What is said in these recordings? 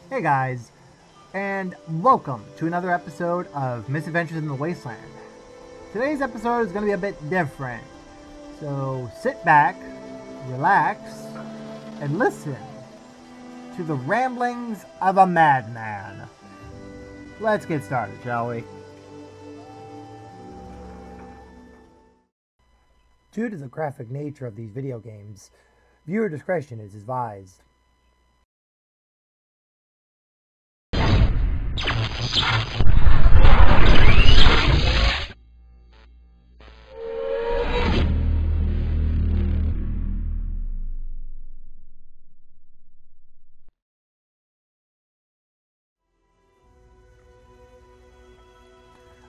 Hey guys, and welcome to another episode of Misadventures in the Wasteland. Today's episode is going to be a bit different, so sit back, relax, and listen to the ramblings of a madman. Let's get started, shall we? Due to the graphic nature of these video games, viewer discretion is advised.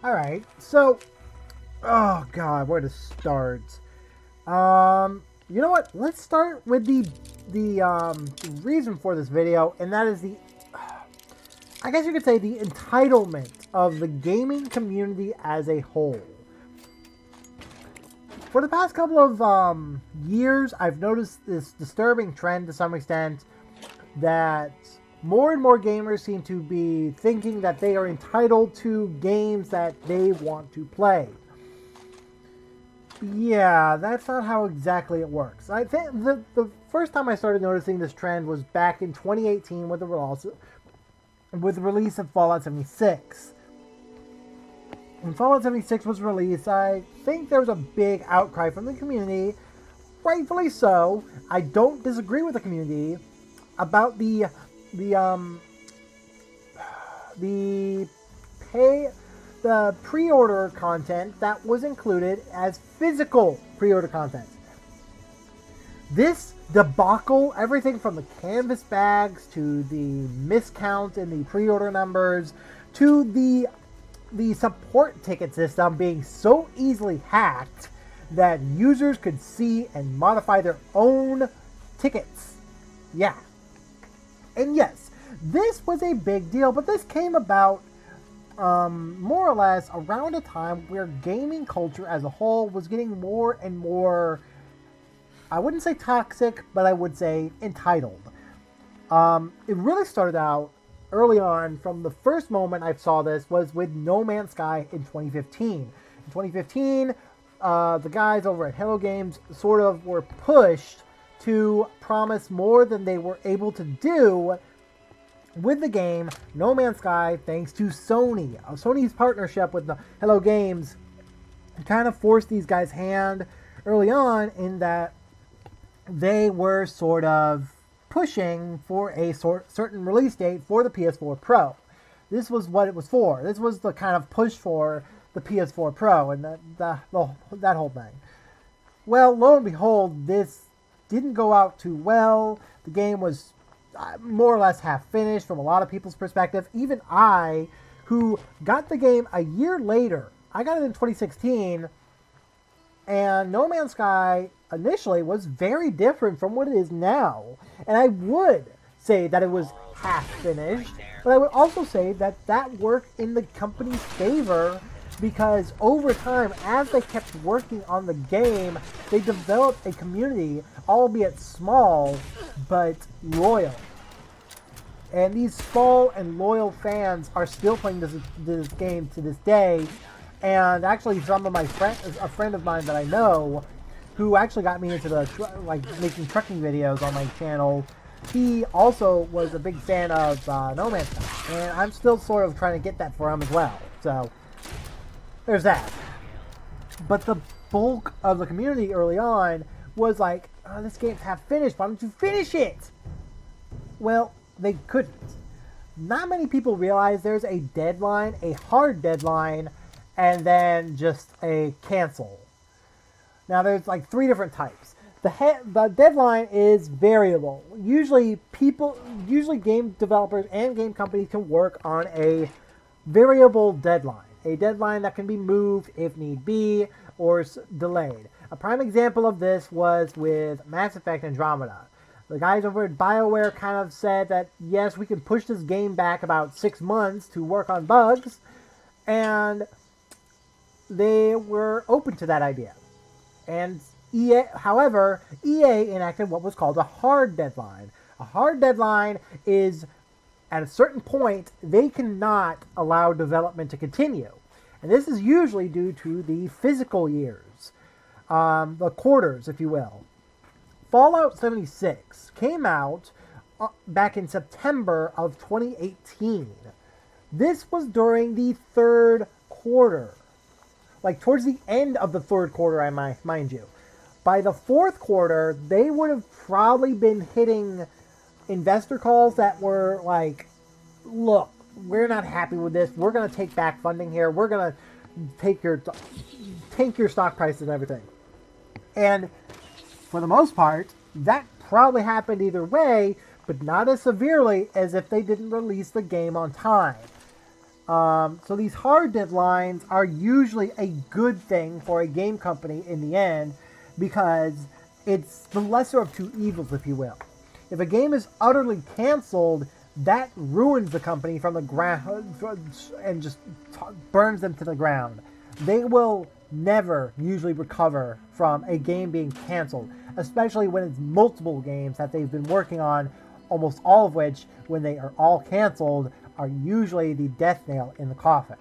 Alright, so, oh god, where to start? You know what? Let's start with the reason for this video, and that is I guess you could say the entitlement of the gaming community as a whole. For the past couple of years, I've noticed this disturbing trend to some extent that more and more gamers seem to be thinking that they are entitled to games that they want to play. Yeah, that's not how exactly it works. I think the first time I started noticing this trend was back in 2018 with the release of Fallout 76. When Fallout 76 was released, I think there was a big outcry from the community, rightfully so. I don't disagree with the community about the pre-order content that was included as physical pre-order content. This debacle, everything from the canvas bags to the miscount in the pre-order numbers to the support ticket system being so easily hacked that users could see and modify their own tickets. Yeah. And yes, this was a big deal, but this came about more or less around a time where gaming culture as a whole was getting more and more, I wouldn't say toxic, but I would say entitled. It really started out early on. From the first moment I saw this was with No Man's Sky in 2015. In 2015, the guys over at Hello Games sort of were pushed to promise more than they were able to do with the game No Man's Sky, thanks to Sony. Sony's partnership with the Hello Games kind of forced these guys' hand early on in that they were sort of pushing for a certain release date for the PS4 Pro. This was what it was for. This was the kind of push for the PS4 Pro and that whole thing. Well, lo and behold, this didn't go out too well. The game was more or less half finished from a lot of people's perspective. Even I, who got the game a year later, I got it in 2016, and No Man's Sky initially was very different from what it is now. And I would say that it was half finished, but I would also say that that worked in the company's favor, because over time, as they kept working on the game, they developed a community, albeit small, but loyal. And these small and loyal fans are still playing this game to this day. And actually, some of a friend of mine that I know, who actually got me into making trucking videos on my channel, he also was a big fan of No Man's Sky, and I'm still sort of trying to get that for him as well. So there's that. But the bulk of the community early on was like, oh, this game's half finished, why don't you finish it? Well, they couldn't. Not many people realize there's a deadline, a hard deadline, and then just a cancel. Now there's like three different types. The deadline is variable. Usually game developers and game companies can work on a variable deadline. A deadline that can be moved if need be or delayed. A prime example of this was with Mass Effect Andromeda. The guys over at BioWare kind of said that, yes, we can push this game back about 6 months to work on bugs, and they were open to that idea. And however, EA enacted what was called a hard deadline. A hard deadline is at a certain point, they cannot allow development to continue. And this is usually due to the physical years, the quarters, if you will. Fallout 76 came out back in September of 2018. This was during the third quarter. Like, towards the end of the third quarter, mind you. By the fourth quarter, they would have probably been hitting investor calls that were like, look, we're not happy with this. We're going to take back funding here. We're going to take your stock prices and everything. And for the most part, that probably happened either way, but not as severely as if they didn't release the game on time. So these hard deadlines are usually a good thing for a game company in the end, because it's the lesser of two evils, if you will. If a game is utterly canceled, that ruins the company from the ground and just burns them to the ground. They will never usually recover from a game being canceled, especially when it's multiple games that they've been working on, almost all of which, when they are all canceled, are usually the death nail in the coffin.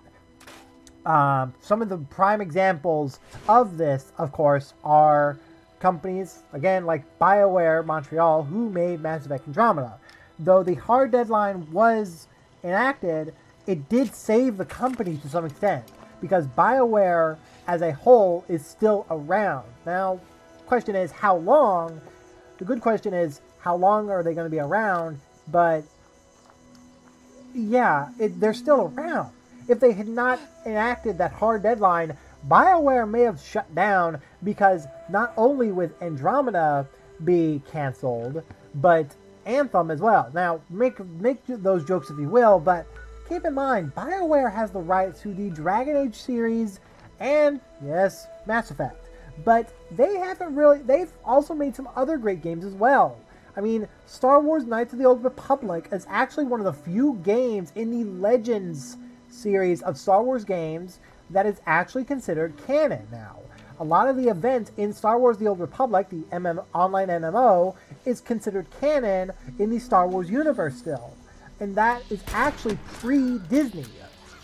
Some of the prime examples of this, of course, are companies, again, like BioWare Montreal, who made Mass Effect Andromeda. Though the hard deadline was enacted, it did save the company to some extent, because BioWare as a whole is still around. Now, the question is how long? The good question is how long are they going to be around? But yeah, they're still around. If they had not enacted that hard deadline, BioWare may have shut down, because not only would Andromeda be canceled, but Anthem as well. Now, make those jokes if you will, but keep in mind, BioWare has the rights to the Dragon Age series and, yes, Mass Effect. But they've also made some other great games as well. I mean, Star Wars Knights of the Old Republic is actually one of the few games in the Legends series of Star Wars games that is actually considered canon now. A lot of the events in Star Wars The Old Republic, the online MMO, is considered canon in the Star Wars universe still. And that is actually pre-Disney.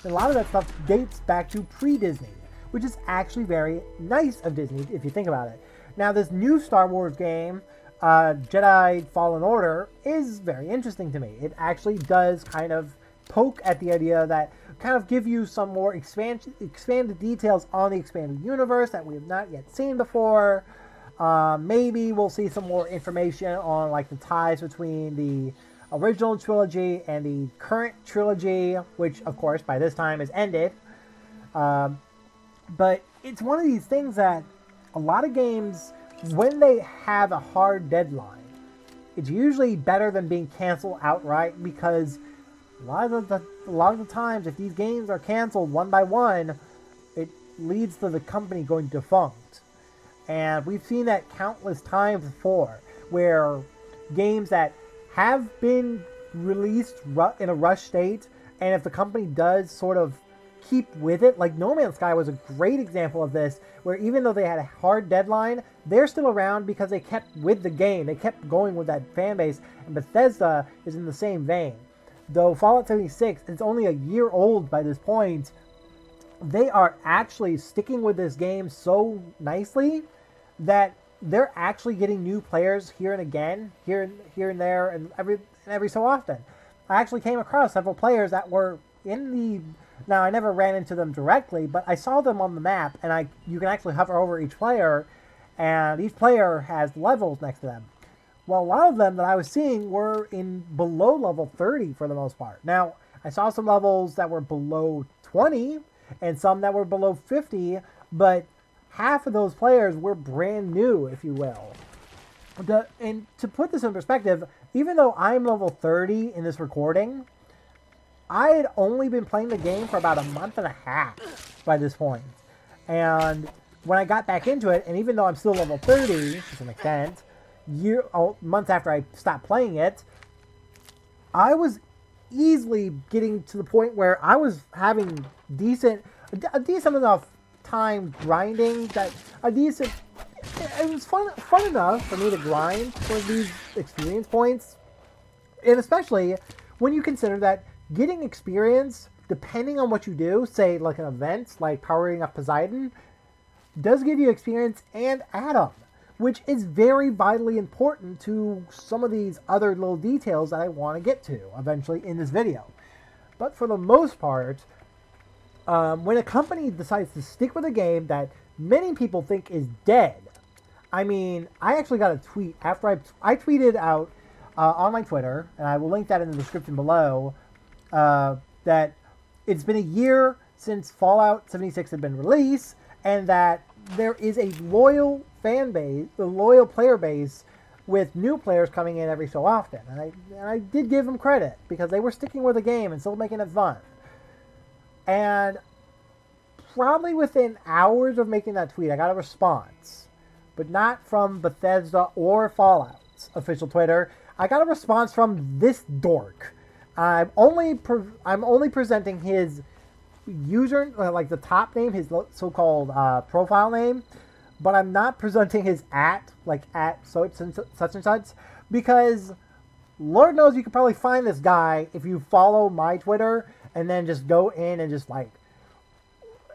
A lot of that stuff dates back to pre-Disney, which is actually very nice of Disney if you think about it. Now, this new Star Wars game, Jedi Fallen Order, is very interesting to me. It actually does kind of poke at the idea that kind of give you some more expanded details on the expanded universe that we have not yet seen before. Maybe we'll see some more information on like the ties between the original trilogy and the current trilogy, which of course by this time is ended. But it's one of these things that a lot of games, when they have a hard deadline, it's usually better than being canceled outright, because a lot of the times, if these games are canceled one by one, it leads to the company going defunct. And we've seen that countless times before, where games that have been released in a rush state, and if the company does sort of keep with it, like No Man's Sky was a great example of this, where even though they had a hard deadline, they're still around because they kept with the game. They kept going with that fan base, and Bethesda is in the same vein. Though Fallout 76 is only a year old by this point, they are actually sticking with this game so nicely that they're actually getting new players here and there, and every so often. I actually came across several players that were in the... Now, I never ran into them directly, but I saw them on the map, and you can actually hover over each player, and each player has levels next to them. Well, a lot of them that I was seeing were in below level 30 for the most part. Now, I saw some levels that were below 20 and some that were below 50, but half of those players were brand new, if you will. And to put this in perspective, even though I'm level 30 in this recording, I had only been playing the game for about a month and a half by this point. And when I got back into it, and even though I'm still level 30 to some extent, months after I stopped playing it, I was easily getting to the point where I was having a decent enough time grinding that it was fun enough for me to grind for these experience points, and especially when you consider that getting experience, depending on what you do, say like an event, like powering up Poseidon, does give you experience and Atom, which is very vitally important to some of these other little details that I want to get to eventually in this video. But for the most part, when a company decides to stick with a game that many people think is dead, I mean, I actually got a tweet after I tweeted out on my Twitter, and I will link that in the description below, that it's been a year since Fallout 76 had been released, and that there is a loyal fan base, a loyal player base, with new players coming in every so often. And I did give them credit, because they were sticking with the game and still making it fun. And probably within hours of making that tweet, I got a response. But not from Bethesda or Fallout's official Twitter. I got a response from this dork. I'm only presenting his user, like the top name, his so-called profile name, but I'm not presenting his at such and such, because Lord knows you could probably find this guy if you follow my Twitter and then just go in and just like,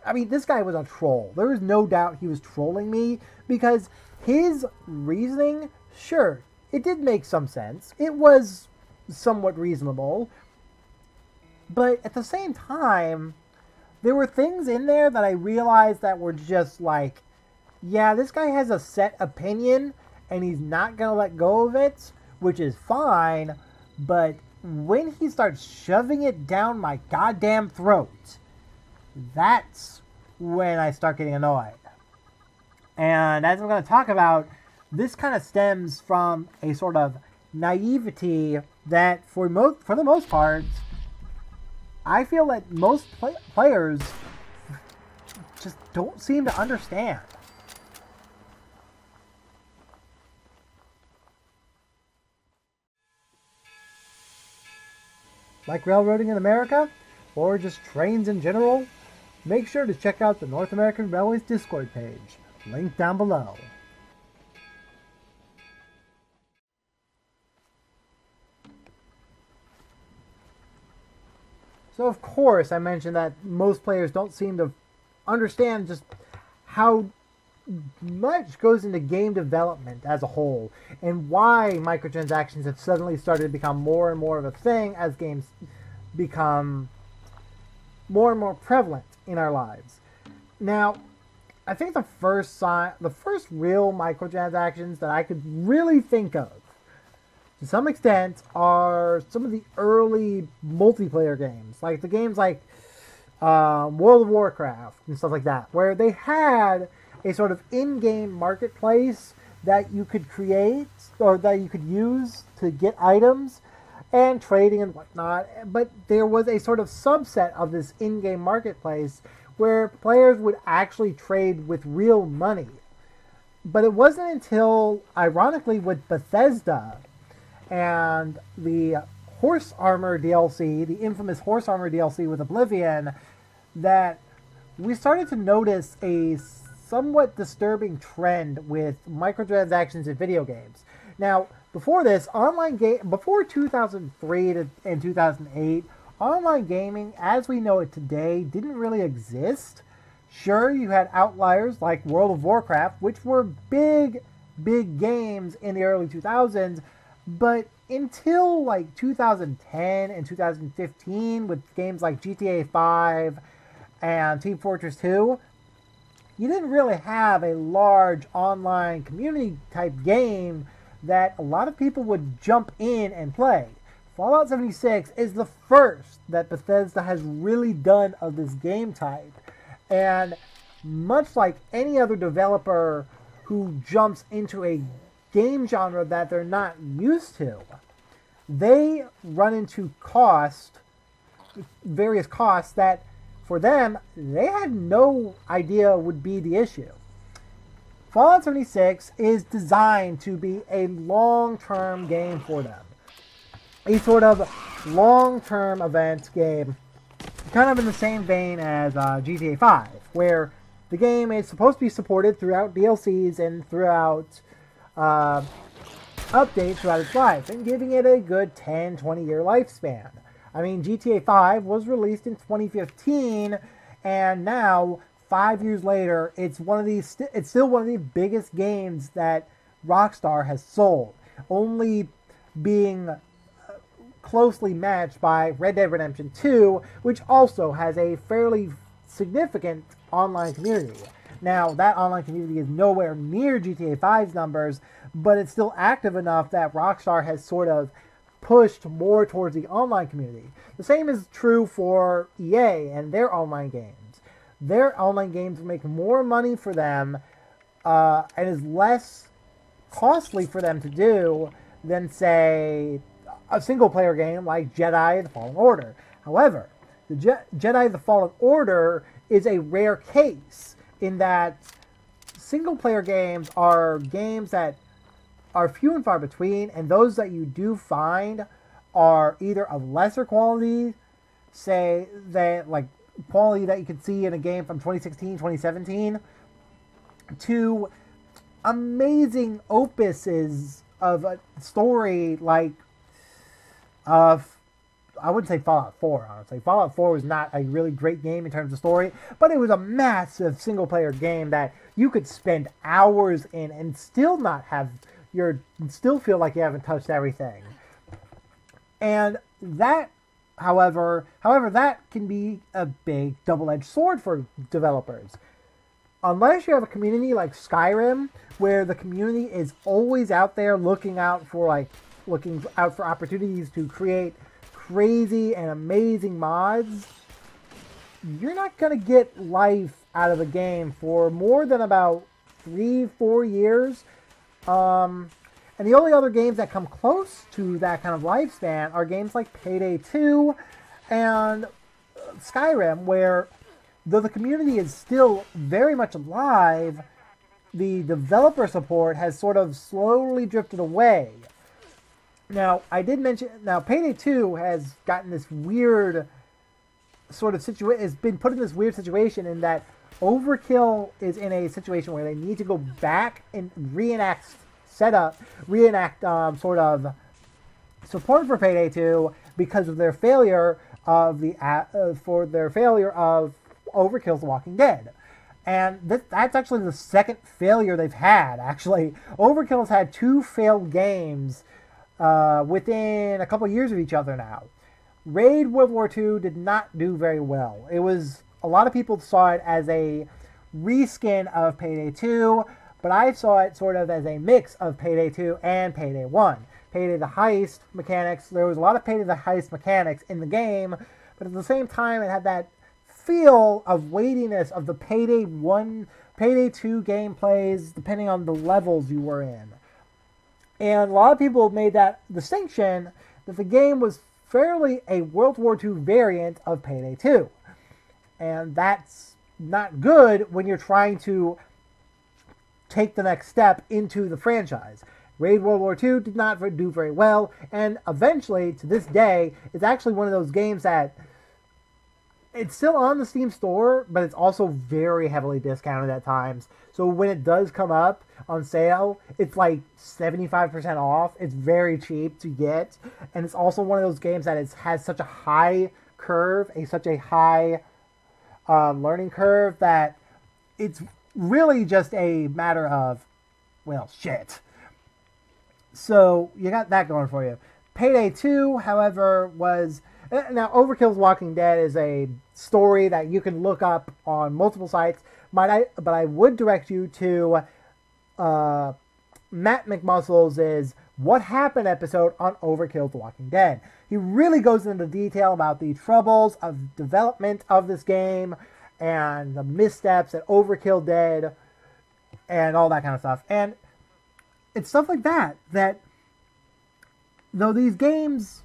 I mean, this guy was a troll. There is no doubt he was trolling me, because his reasoning, sure, it did make some sense. It was somewhat reasonable, but at the same time, there were things in there that I realized that were just like, yeah, this guy has a set opinion and he's not going to let go of it, which is fine, but when he starts shoving it down my goddamn throat, that's when I start getting annoyed. And as I'm going to talk about, this kind of stems from a sort of naivety that for the most part, I feel that most players just don't seem to understand. Like railroading in America, or just trains in general? Make sure to check out the North American Railways Discord page, linked down below. So of course I mentioned that most players don't seem to understand just how much goes into game development as a whole, and why microtransactions have suddenly started to become more and more of a thing as games become more and more prevalent in our lives. Now, I think the first real microtransactions that I could really think of, to some extent, are some of the early multiplayer games, like the games like World of Warcraft and stuff like that, where they had a sort of in-game marketplace that you could create, or that you could use to get items and trading and whatnot, but there was a sort of subset of this in-game marketplace where players would actually trade with real money. But it wasn't until, ironically, with Bethesda and the Horse Armor DLC, the infamous Horse Armor DLC with Oblivion, that we started to notice a somewhat disturbing trend with microtransactions in video games. Now, before this, before 2003 and 2008, online gaming, as we know it today, didn't really exist. Sure, you had outliers like World of Warcraft, which were big games in the early 2000s, but until like 2010 and 2015, with games like GTA 5 and Team Fortress 2, you didn't really have a large online community type game that a lot of people would jump in and play. Fallout 76 is the first that Bethesda has really done of this game type. And much like any other developer who jumps into a game genre that they're not used to, they run into various costs that for them, they had no idea would be the issue. Fallout 76 is designed to be a long-term game for them. A sort of long-term event game, kind of in the same vein as GTA 5, where the game is supposed to be supported throughout DLCs and throughout updates throughout its life and giving it a good 10-20 year lifespan. I mean, GTA 5 was released in 2015, and now 5 years later, it's still one of the biggest games that Rockstar has sold, only being closely matched by Red Dead Redemption 2, which also has a fairly significant online community. Now, that online community is nowhere near GTA 5's numbers, but it's still active enough that Rockstar has sort of pushed more towards the online community. The same is true for EA and their online games. Their online games make more money for them and is less costly for them to do than, say, a single-player game like Jedi The Fallen Order. However, the Jedi The Fallen Order is a rare case in that single-player games are games that are few and far between, and those that you do find are either of lesser quality, say, that like quality that you could see in a game from 2016, 2017, to amazing opuses of a story like I wouldn't say Fallout 4, honestly. Fallout 4 was not a really great game in terms of story, but it was a massive single-player game that you could spend hours in and still not have still feel like you haven't touched everything. And that, however, that can be a big double-edged sword for developers. Unless you have a community like Skyrim, where the community is always out there looking out for opportunities to create crazy and amazing mods, you're not going to get life out of a game for more than about 3-4 years. And the only other games that come close to that kind of lifespan are games like Payday 2 and Skyrim, where though the community is still very much alive, the developer support has sort of slowly drifted away. Now, I did mention, Payday 2 has gotten this weird sort of situation, has been put in this weird situation in that Overkill is in a situation where they need to go back and reenact sort of support for Payday 2 because of their failure of Overkill's Walking Dead. And that's actually the second failure they've had, actually. Overkill has had 2 failed games within a couple years of each other now. Raid World War II did not do very well. A lot of people saw it as a reskin of Payday 2, but I saw it sort of as a mix of Payday 2 and Payday 1. Payday the Heist mechanics, there was a lot of Payday the Heist mechanics in the game, but at the same time it had that feel of weightiness of the Payday 1, Payday 2 gameplays, depending on the levels you were in. And a lot of people made that distinction that the game was fairly a World War II variant of Payday 2. And that's not good when you're trying to take the next step into the franchise. Raid World War II did not do very well, and eventually, to this day, it's actually one of those games that it's still on the Steam store, but it's also very heavily discounted at times. So when it does come up on sale, it's like 75% off. It's very cheap to get. And it's also one of those games that has such a high curve, such a high learning curve, that it's really just a matter of, well, shit. So you got that going for you. Payday 2, however, was... Now, Overkill's Walking Dead is a story that you can look up on multiple sites, but I would direct you to Matt McMuscles' What Happened episode on Overkill's Walking Dead. He really goes into detail about the troubles of development of this game and the missteps that Overkill did and all that kind of stuff. And it's stuff like that though these games...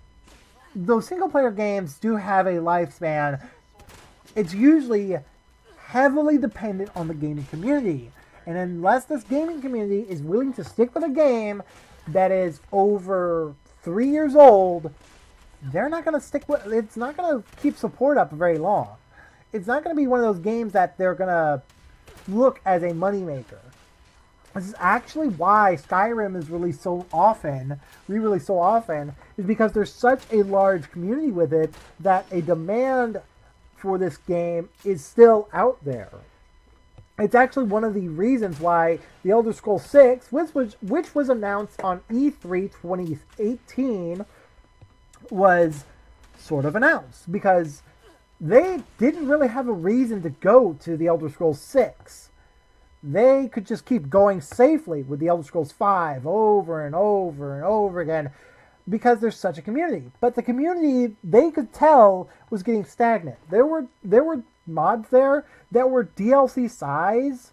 Those single-player games do have a lifespan, it's usually heavily dependent on the gaming community. And unless this gaming community is willing to stick with a game that is over 3 years old, they're not going to stick with... It's not going to keep support up very long. It's not going to be one of those games that they're going to look as a moneymaker. This is actually why Skyrim is released so often, re-released so often, is because there's such a large community with it that a demand for this game is still out there. It's actually one of the reasons why The Elder Scrolls 6, which was announced on E3 2018, was sort of announced, because they didn't really have a reason to go to The Elder Scrolls 6. They could just keep going safely with The Elder Scrolls 5 over and over and over again because there's such a community. But the community, they could tell, was getting stagnant. There were mods there that were DLC size,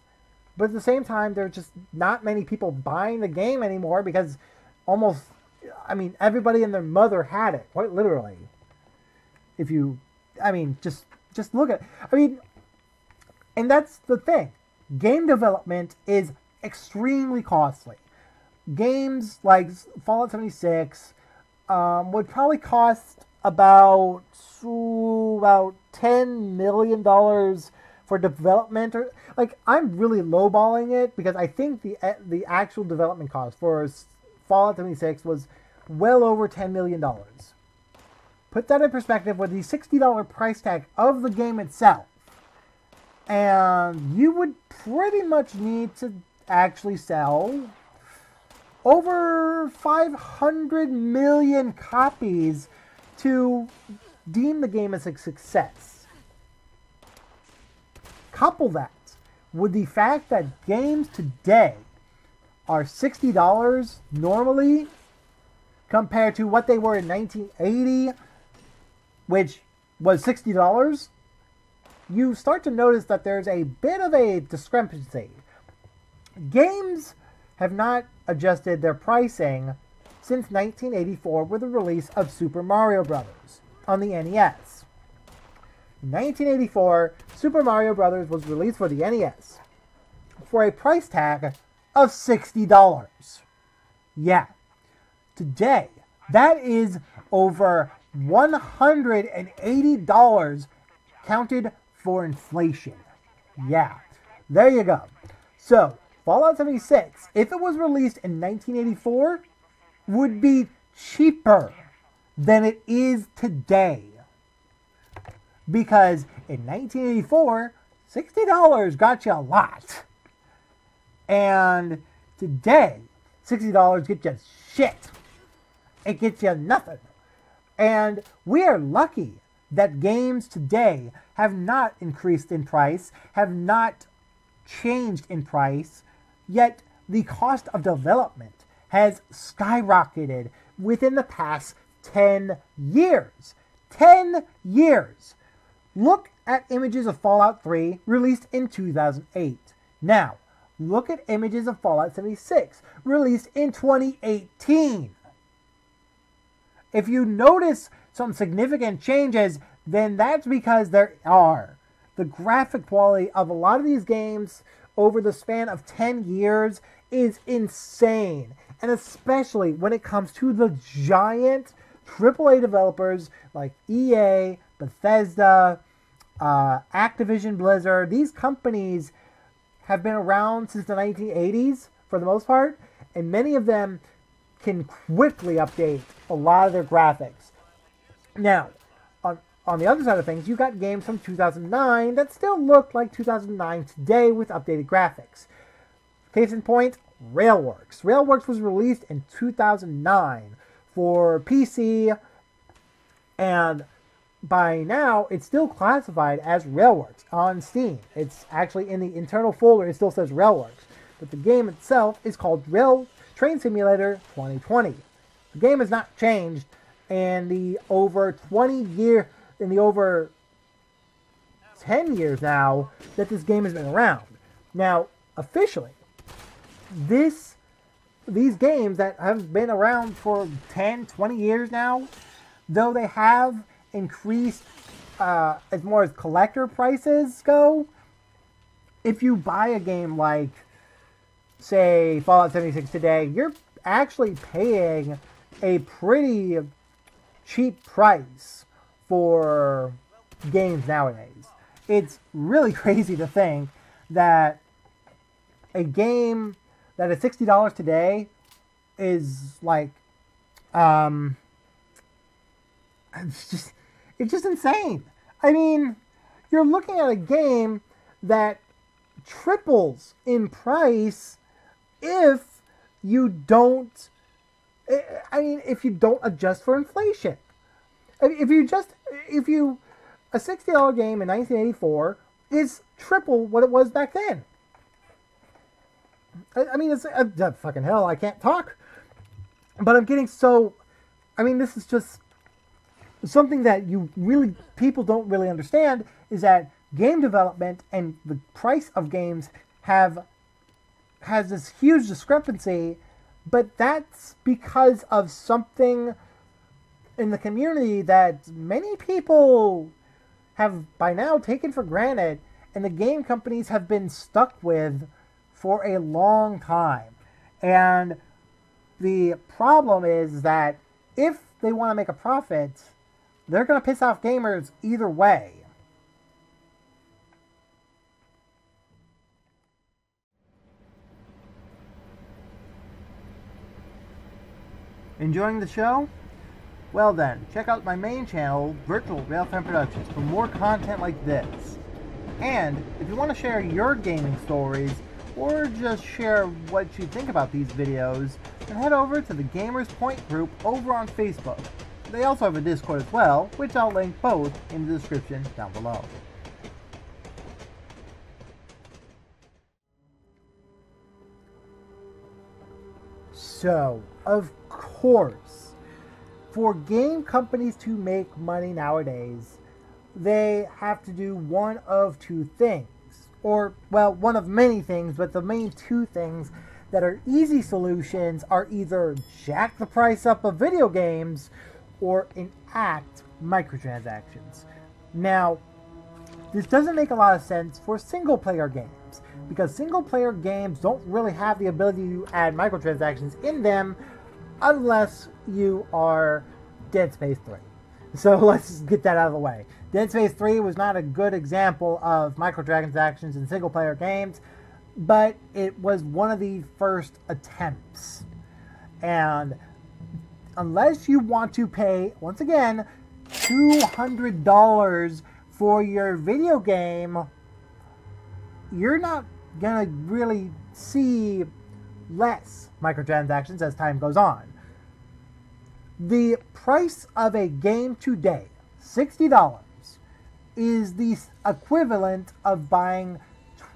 but at the same time, there were just not many people buying the game anymore because almost, I mean, everybody and their mother had it, quite literally. If you, I mean, just look at it. I mean, and that's the thing. Game development is extremely costly. Games like Fallout 76 would probably cost about $10 million for development. Or like, I'm really lowballing it because I think the actual development cost for Fallout 76 was well over $10 million. Put that in perspective with the $60 price tag of the game itself. And you would pretty much need to actually sell over 500 million copies to deem the game as a success. Couple that with the fact that games today are $60 normally compared to what they were in 1980, which was $60. You start to notice that there's a bit of a discrepancy. Games have not adjusted their pricing since 1984 with the release of Super Mario Bros. On the NES. In 1984, Super Mario Bros. Was released for the NES for a price tag of $60. Yeah. Today, that is over $180 counted for inflation. Yeah, there you go. So, Fallout 76, if it was released in 1984, would be cheaper than it is today. Because in 1984, $60 got you a lot. And today, $60 gets you shit. It gets you nothing. And we are lucky that games today have not increased in price, have not changed in price, yet the cost of development has skyrocketed within the past 10 years. 10 years! Look at images of Fallout 3 released in 2008. Now, look at images of Fallout 76 released in 2018. If you notice some significant changes, then that's because there are. The graphic quality of a lot of these games over the span of 10 years is insane. And especially when it comes to the giant AAA developers like EA, Bethesda, Activision Blizzard. These companies have been around since the 1980s for the most part, and many of them can quickly update a lot of their graphics. Now, on the other side of things, you got games from 2009 that still look like 2009 today with updated graphics. Case in point, Railworks. Railworks was released in 2009 for PC, and by now it's still classified as Railworks on Steam. It's actually in the internal folder, it still says Railworks, but the game itself is called Rail Train Simulator 2020. The game has not changed in the over 10 years now that this game has been around. Now, officially, these games that have been around for 10, 20 years now, though they have increased as more as collector prices go, if you buy a game like, say, Fallout 76 today, you're actually paying a pretty cheap price for games nowadays. It's really crazy to think that a game that at $60 today is like, it's just insane. I mean, you're looking at a game that triples in price if you don't, if you don't adjust for inflation. A $60 game in 1984 is triple what it was back then. It's fucking hell, I can't talk. But I'm getting so, this is just something that people don't really understand, is that game development and the price of games has this huge discrepancy, but that's because of something in the community that many people have by now taken for granted, and the game companies have been stuck with for a long time. And the problem is that if they want to make a profit, they're going to piss off gamers either way. Enjoying the show? Well then, check out my main channel, Virtual Railfan Productions, for more content like this. And if you want to share your gaming stories, or just share what you think about these videos, then head over to the Gamers Point group over on Facebook. They also have a Discord as well, which I'll link both in the description down below. So, of course, for game companies to make money nowadays, they have to do one of two things. Or, well, one of many things, but the main two things that are easy solutions are either jack the price up of video games or enact microtransactions. Now, this doesn't make a lot of sense for single-player games, because single-player games don't really have the ability to add microtransactions in them unless you are Dead Space 3. So let's get that out of the way. Dead Space 3 was not a good example of microtransactions in single-player games, but it was one of the first attempts. And unless you want to pay, once again, $200 for your video game, you're not going to really see less microtransactions as time goes on. The price of a game today, $60, is the equivalent of buying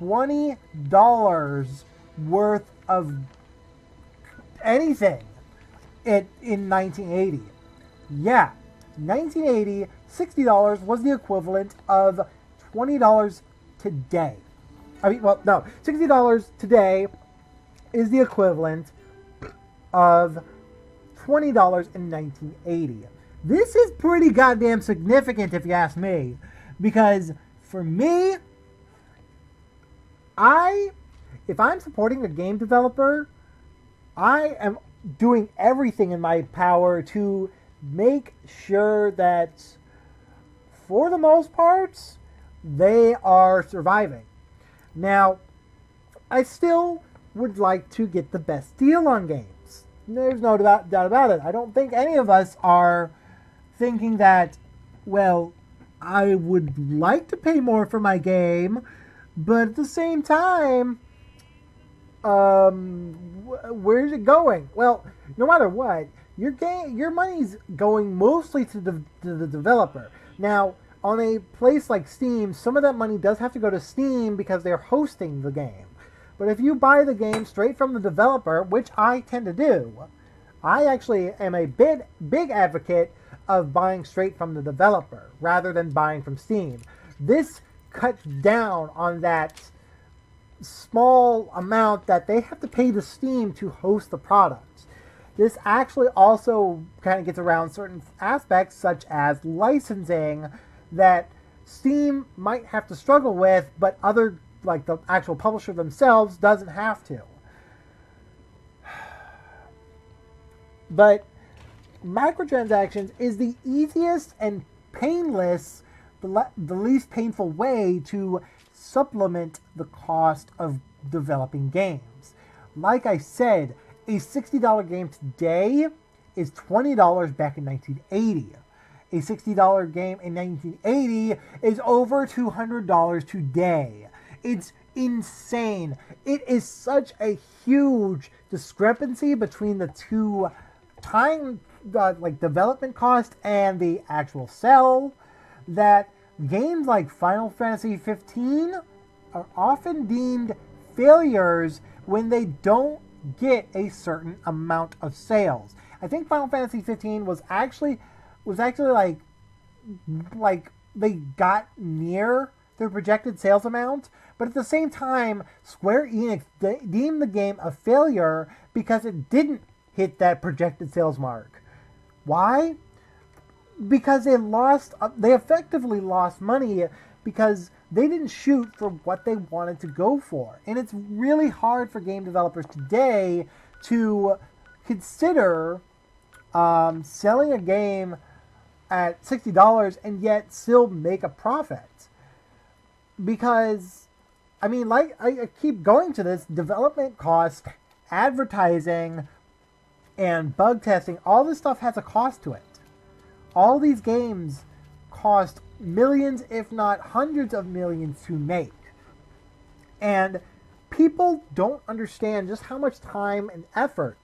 $20 worth of anything in 1980. Yeah, 1980, $60 was the equivalent of $20 today. $60 today is the equivalent of $20 in 1980. This is pretty goddamn significant if you ask me, because for me, if I'm supporting a game developer, I am doing everything in my power to make sure that, for the most part, they are surviving. Now, I still would like to get the best deal on games. There's no doubt about it. I don't think any of us are thinking that, well, I would like to pay more for my game, but at the same time, where's it going? Well, no matter what, your money's going mostly to the developer. Now, on a place like Steam, some of that money does have to go to Steam because they're hosting the game. But if you buy the game straight from the developer, which I tend to do, I actually am a big advocate of buying straight from the developer rather than buying from Steam. This cuts down on that small amount that they have to pay to Steam to host the product. This actually also kind of gets around certain aspects such as licensing that Steam might have to struggle with, but other, like the actual publisher themselves, doesn't have to. But microtransactions is the easiest and painless, the least painful way to supplement the cost of developing games. Like I said, a $60 game today is $20 back in 1980. A $60 game in 1980 is over $200 today. It's insane. It is such a huge discrepancy between the two time, like development cost and the actual sell, that games like Final Fantasy 15 are often deemed failures when they don't get a certain amount of sales. I think Final Fantasy 15 was actually like they got near their projected sales amount, but at the same time, Square Enix deemed the game a failure because it didn't hit that projected sales mark. Why? Because they effectively lost money because they didn't shoot for what they wanted to go for. And it's really hard for game developers today to consider selling a game at $60 and yet still make a profit. Because, I mean, like I keep going to this, development costs, advertising, and bug testing, all this stuff has a cost to it. All these games cost millions, if not hundreds of millions to make. And people don't understand just how much time and effort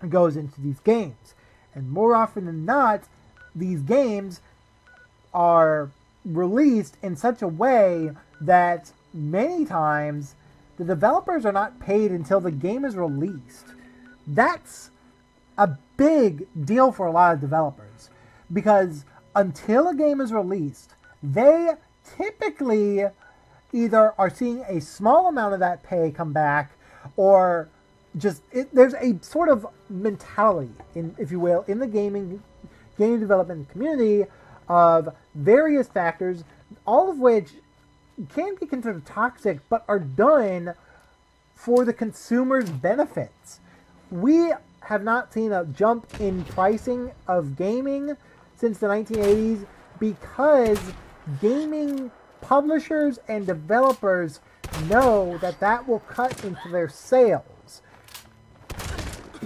goes into these games. And more often than not, these games are released in such a way that many times the developers are not paid until the game is released. That's a big deal for a lot of developers, because until a game is released, they typically either are seeing a small amount of that pay come back, or just there's a sort of mentality, if you will, in the game development community of various factors, all of which can be considered toxic, but are done for the consumer's benefits. We have not seen a jump in pricing of gaming since the 1980s because gaming publishers and developers know that that will cut into their sales.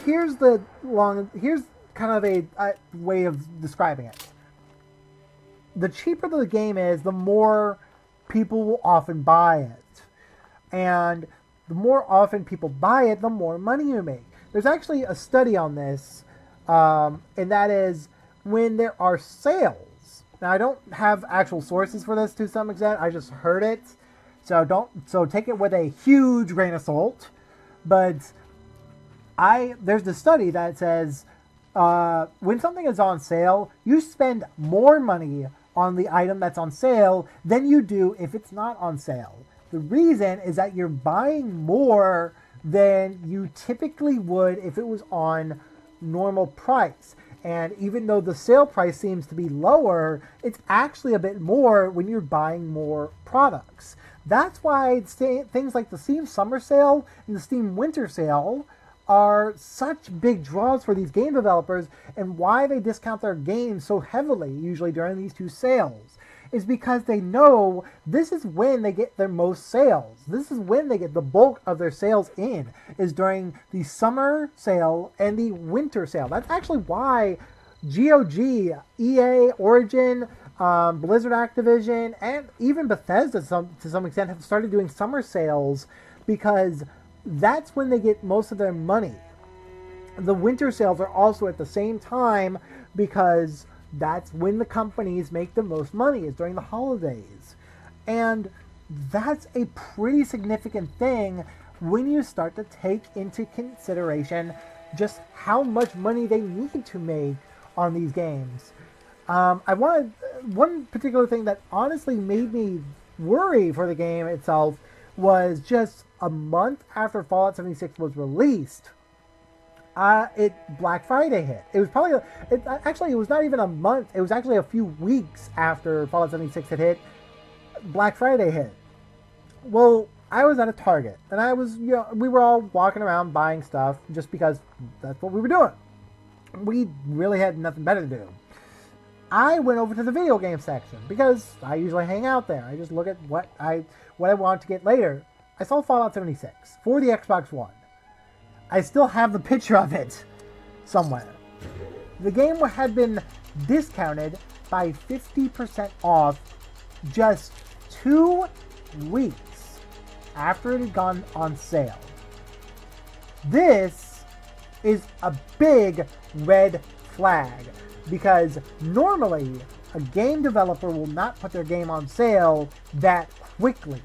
Here's kind of a way of describing it. The cheaper the game is, the more people will often buy it. And the more often people buy it, the more money you make. There's actually a study on this, and that is when there are sales. Now, I don't have actual sources for this to some extent. I just heard it. So take it with a huge grain of salt. But there's the study that says when something is on sale, you spend more money on the item that's on sale than you do if it's not on sale. The reason is that you're buying more than you typically would if it was on normal price. And even though the sale price seems to be lower, it's actually a bit more when you're buying more products. That's why things like the Steam Summer Sale and the Steam Winter Sale are such big draws for these game developers, and why they discount their games so heavily, usually during these two sales, is because they know this is when they get their most sales. This is when they get the bulk of their sales in, is during the summer sale and the winter sale. That's actually why GOG, EA, Origin, Blizzard Activision, and even Bethesda to some extent have started doing summer sales, because that's when they get most of their money. The winter sales are also at the same time because that's when the companies make the most money, is during the holidays. And that's a pretty significant thing when you start to take into consideration just how much money they need to make on these games. One particular thing that honestly made me worry for the game itself was just a month after Fallout 76 was released, Black Friday hit. It was probably, it was not even a month, it was actually a few weeks after Fallout 76 had hit, Black Friday hit. Well, I was at a Target, and we were all walking around buying stuff just because that's what we were doing. We really had nothing better to do. I went over to the video game section because I usually hang out there. I just look at what I want to get later. I saw Fallout 76 for the Xbox One. I still have the picture of it somewhere. The game had been discounted by 50% off just 2 weeks after it had gone on sale. This is a big red flag because normally a game developer will not put their game on sale that quickly.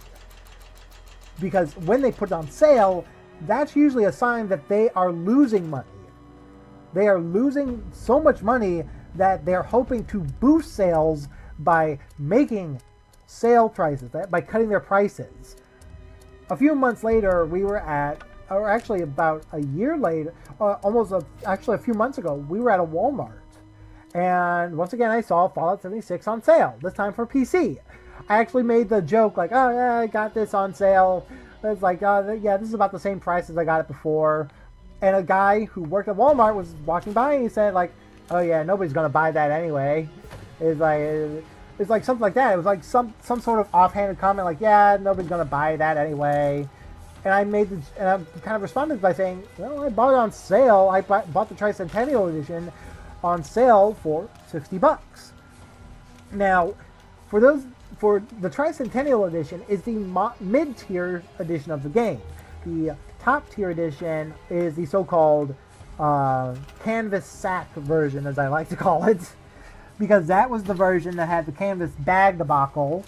Because when they put it on sale, that's usually a sign that they are losing money. They are losing so much money that they're hoping to boost sales by making sale prices, by cutting their prices. A few months later, we were at, or actually about a year later, actually a few months ago, we were at a Walmart. And once again, I saw Fallout 76 on sale, this time for PC. I actually made the joke like, oh yeah, I got this on sale. It's like, oh yeah, this is about the same price as I got it before. And a guy who worked at Walmart was walking by and he said like, oh yeah, nobody's gonna buy that anyway. It's like something like that. It was like some sort of offhanded comment like, yeah, nobody's gonna buy that anyway. And I kind of responded by saying, well, I bought it on sale. I bought the Tricentennial Edition on sale for $60. Now, for the Tricentennial Edition is the mid-tier edition of the game. The top-tier edition is the so-called canvas sack version, as I like to call it, because that was the version that had the canvas bag debacle.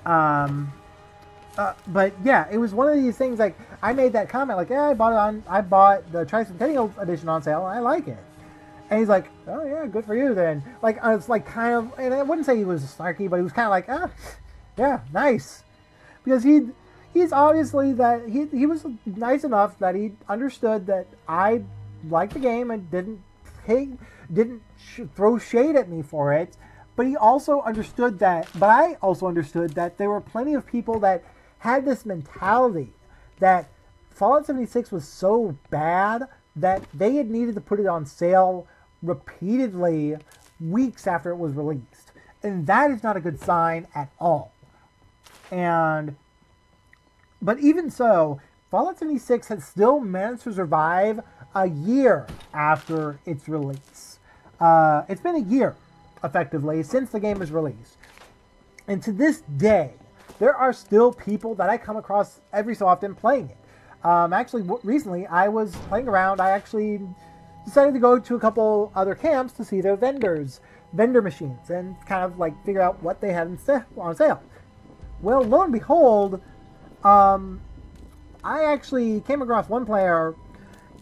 But yeah, it was one of these things like I made that comment like, yeah, I bought the Tricentennial Edition on sale and I like it. And he's like, oh yeah, good for you then. Like, it's like kind of, and I wouldn't say he was snarky, but he was kind of like, oh, yeah, nice. Because he's obviously that, he was nice enough that he understood that I liked the game and didn't throw shade at me for it. But he also understood that, but I also understood that there were plenty of people that had this mentality that Fallout 76 was so bad that they had needed to put it on sale repeatedly weeks after it was released. And that is not a good sign at all. But even so, Fallout 76 has still managed to survive a year after its release. It's been a year, effectively, since the game was released. And to this day, there are still people that I come across every so often playing it. Actually, recently, I was playing around. I actually decided to go to a couple other camps to see their vendor machines, and kind of like figure out what they had on sale. Well, lo and behold, I actually came across one player.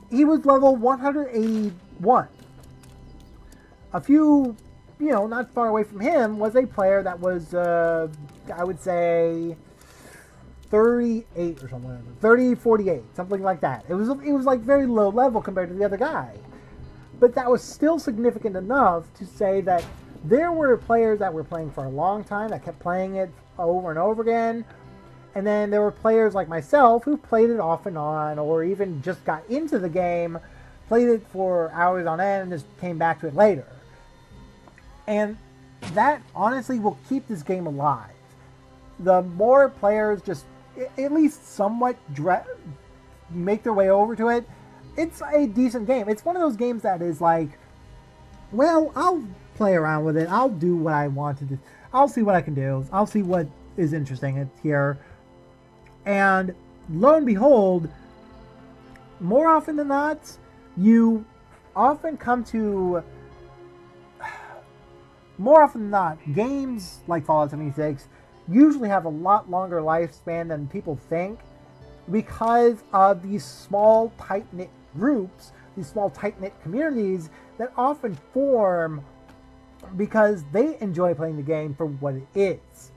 He was level 181. A few, not far away from him was a player that was, I would say, 38 or something, 30, 48, something like that. It was like very low level compared to the other guy. But that was still significant enough to say that there were players that were playing for a long time that kept playing it over and over again. And then there were players like myself who played it off and on, or even just got into the game, played it for hours on end, and just came back to it later. And that honestly will keep this game alive. The more players just at least somewhat make their way over to it, it's a decent game. It's one of those games that is like, well, I'll play around with it. I'll do what I want to do. I'll see what I can do. I'll see what is interesting here. And lo and behold, more often than not, you often come to, more often than not, games like Fallout 76 usually have a lot longer lifespan than people think because of these small, tight-knit groups, these small, tight-knit communities that often form because they enjoy playing the game for what it is.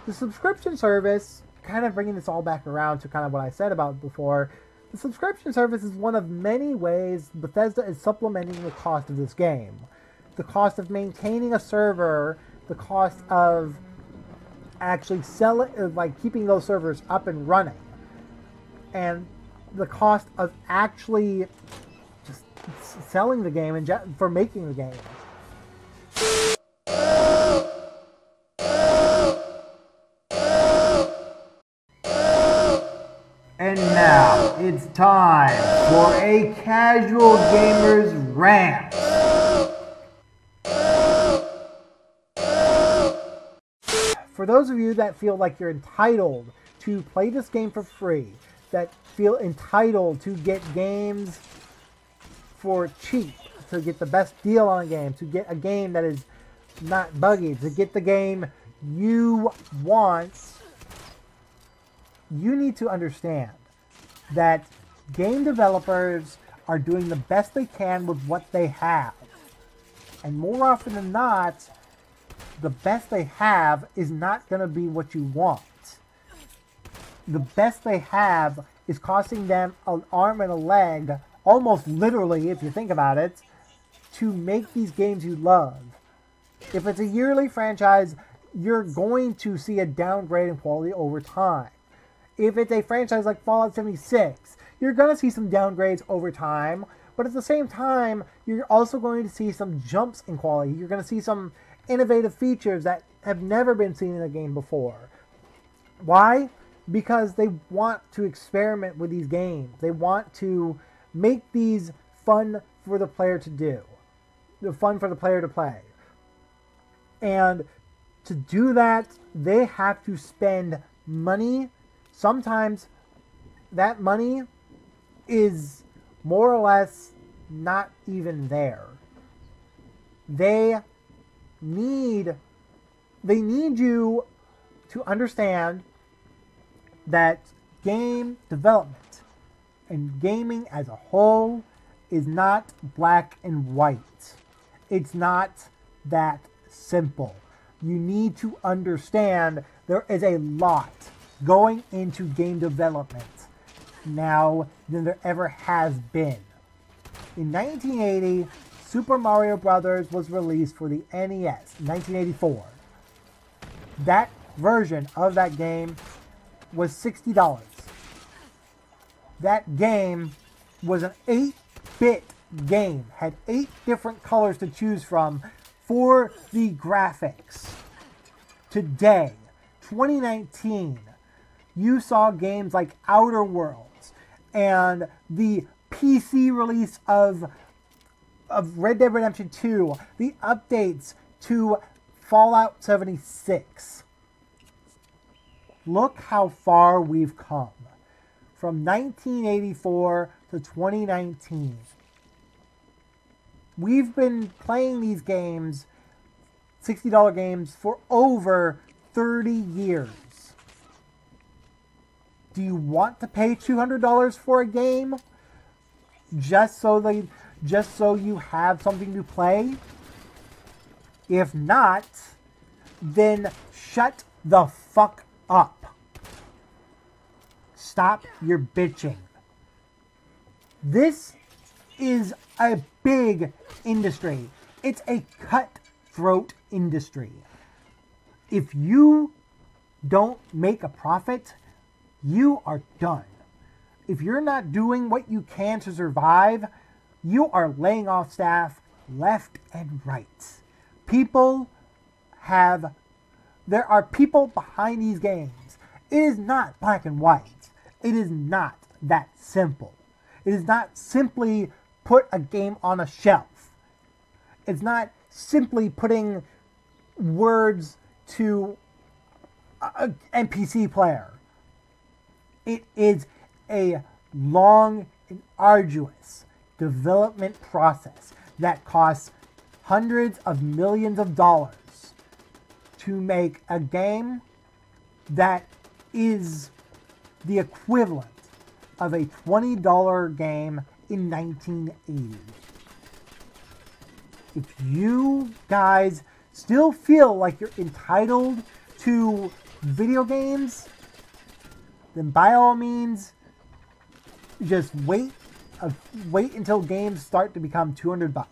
The subscription service, kind of bringing this all back around to kind of what I said about before, the subscription service is one of many ways Bethesda is supplementing the cost of this game. The cost of maintaining a server, the cost of actually keeping those servers up and running, and the cost of actually just selling the game and for making the game. And now it's time for a casual gamer's rant. For those of you that feel like you're entitled to play this game for free, that feel entitled to get games for cheap, to get the best deal on a game, to get a game that is not buggy, to get the game you want, you need to understand that game developers are doing the best they can with what they have. And more often than not, the best they have is not going to be what you want. The best they have is costing them an arm and a leg, almost literally if you think about it, to make these games you love. If it's a yearly franchise, you're going to see a downgrade in quality over time. If it's a franchise like Fallout 76, you're going to see some downgrades over time, but at the same time, you're also going to see some jumps in quality. You're going to see some innovative features that have never been seen in a game before. Why? Because they want to experiment with these games. They want to make these fun for the player to do. Fun for the player to play. And to do that, they have to spend money. Sometimes that money is more or less not even there. They need you to understand that game development and gaming as a whole is not black and white. It's not that simple. You need to understand there is a lot going into game development now than there ever has been. In 1980, Super Mario Bros. Was released for the NES in 1984. That version of that game was $60. That game was an 8-bit game, had 8 different colors to choose from for the graphics. Today, 2019, you saw games like Outer Worlds and the PC release of Red Dead Redemption 2, the updates to Fallout 76. Look how far we've come from 1984 to 2019. We've been playing these games, $60 games, for over 30 years. Do you want to pay $200 for a game just so you have something to play? If not, then shut the fuck up. Stop your bitching. This is a big industry. It's a cutthroat industry. If you don't make a profit, you are done. If you're not doing what you can to survive, you are laying off staff left and right. There are people behind these games. It is not black and white. It is not that simple. It is not simply put a game on a shelf. It's not simply putting words to an NPC player. It is a long and arduous development process that costs hundreds of millions of dollars to make a game that is the equivalent of a $20 game in 1980. If you guys still feel like you're entitled to video games, then by all means, just wait until games start to become $200,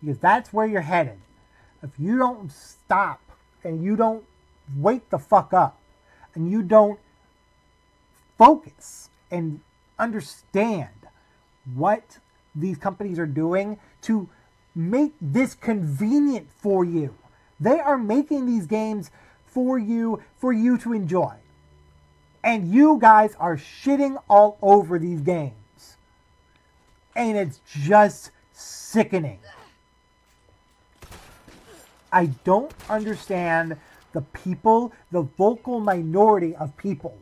because that's where you're headed. If you don't stop and you don't wake the fuck up and you don't focus and understand what these companies are doing to make this convenient for you. They are making these games for you to enjoy. And you guys are shitting all over these games. And it's just sickening. I don't understand the people, the vocal minority of people.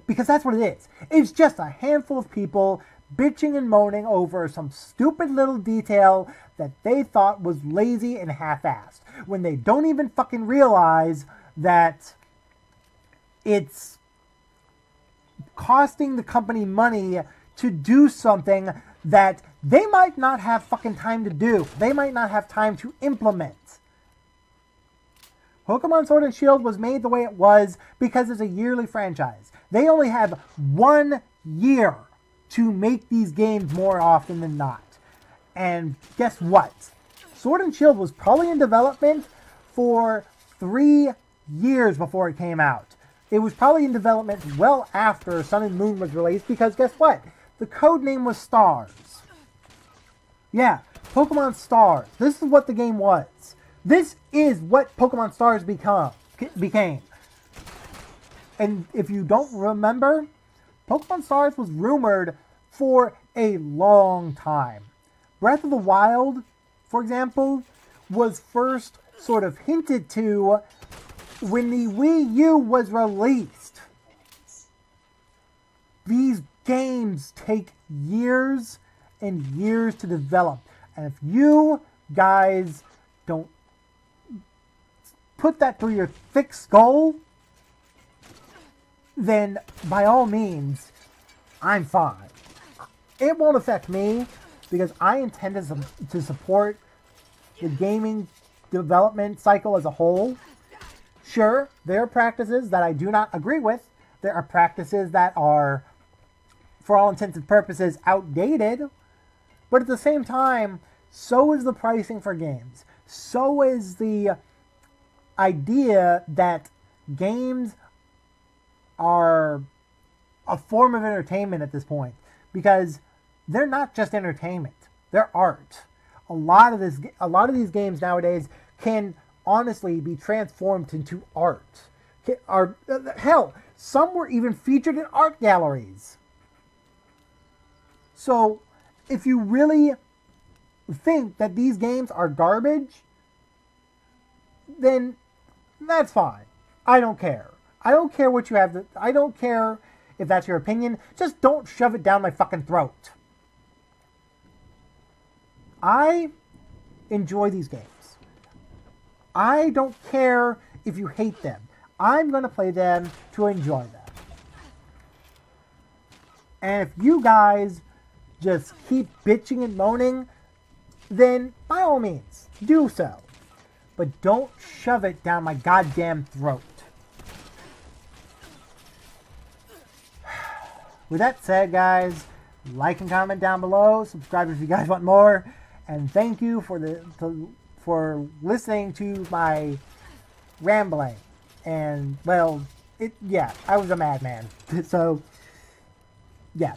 Because that's what it is. It's just a handful of people bitching and moaning over some stupid little detail that they thought was lazy and half-assed. When they don't even fucking realize that it's costing the company money to do something that they might not have fucking time to do. They might not have time to implement. Pokemon Sword and Shield was made the way it was because it's a yearly franchise. They only have 1 year to make these games more often than not. And guess what? Sword and Shield was probably in development for 3 years before it came out. It was probably in development well after Sun and Moon was released because guess what? The code name was Stars. Yeah, Pokemon Stars. This is what the game was. This is what Pokemon Stars became. And if you don't remember, Pokemon Stars was rumored for a long time. Breath of the Wild, for example, was first sort of hinted to when the Wii U was released. These games take years and years to develop. And if you guys don't put that through your thick skull, then by all means, I'm fine. It won't affect me because I intend to support the gaming development cycle as a whole. Sure, there are practices that I do not agree with. There are practices that are, for all intents and purposes, outdated. But at the same time, so is the pricing for games. So is the idea that games are a form of entertainment at this point, because they're not just entertainment, they're art. A lot of these games nowadays can honestly be transformed into art. Hell, some were even featured in art galleries. So if you really think that these games are garbage, then that's fine. I don't care. I don't care what you have to, I don't care if that's your opinion. Just don't shove it down my fucking throat. I enjoy these games. I don't care if you hate them. I'm going to play them to enjoy them. And if you guys just keep bitching and moaning, then by all means, do so. But don't shove it down my goddamn throat. With that said, guys, like and comment down below. Subscribe if you guys want more. And thank you for listening to my rambling. And, well, yeah, I was a madman. So, yeah.